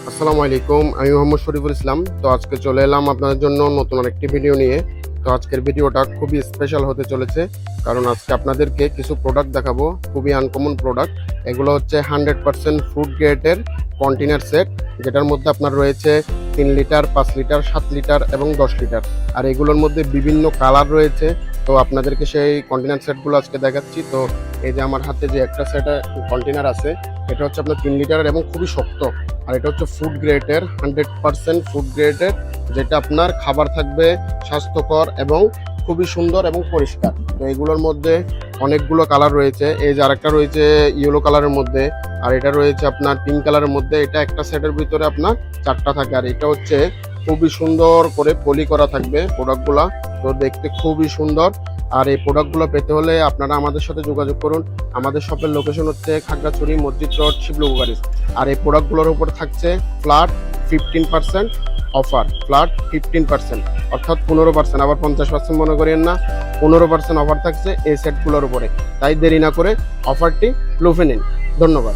আসসালামু আলাইকুম, আমি মোহাম্মদ শরীফুল ইসলাম। তো আজকে চলে এলাম আপনাদের জন্য নতুন আরেকটি ভিডিও নিয়ে। তো আজকের ভিডিওটা খুবই স্পেশাল হতে চলেছে, কারণ আজকে আপনাদেরকে কিছু প্রোডাক্ট দেখাবো, খুবই আনকমন প্রোডাক্ট। এগুলো হচ্ছে 100% ফুড গ্রেডের কন্টেনার সেট, যেটার মধ্যে আপনার রয়েছে 3 লিটার, 5 লিটার, 7 লিটার এবং 10 লিটার। আর এগুলোর মধ্যে বিভিন্ন কালার রয়েছে। তো আপনাদেরকে সেই কন্টেনার সেটগুলো আজকে দেখাচ্ছি। তো এই যে আমার হাতে যে একটা সেট কন্টেনার আছে, এটা হচ্ছে আপনার 3 লিটারের এবং খুবই শক্ত। আর এটা হচ্ছে ফুড গ্রেডের, 100% ফুড গ্রেডের, যেটা আপনার খাবার থাকবে স্বাস্থ্যকর এবং খুবই সুন্দর এবং পরিষ্কার। তো এগুলোর মধ্যে অনেকগুলো কালার রয়েছে। এই যে আরেকটা রয়েছে ইয়েলো কালারের মধ্যে, আর এটা রয়েছে আপনার পিঙ্ক কালারের মধ্যে। এটা একটা সেটের ভিতরে আপনার 4টা থাকে, আর এটা হচ্ছে খুবই সুন্দর করে পলি করা থাকবে প্রোডাক্টগুলা। তো দেখতে খুবই সুন্দর। আর এই প্রোডাক্টগুলো পেতে হলে আপনারা আমাদের সাথে যোগাযোগ করুন। আমাদের শপের লোকেশন হচ্ছে খাগড়াছড়ি মসজিদ রোড, শিবলু গাড়ি। আর এই প্রোডাক্টগুলোর উপর থাকছে ফ্ল্যাট 15% অফার, ফ্ল্যাট 15%, অর্থাৎ 15%, আবার 50% মনে করেন না, 15% অফার থাকছে এই সেটগুলোর উপরে। তাই দেরি না করে অফারটি লুফে নিন। ধন্যবাদ।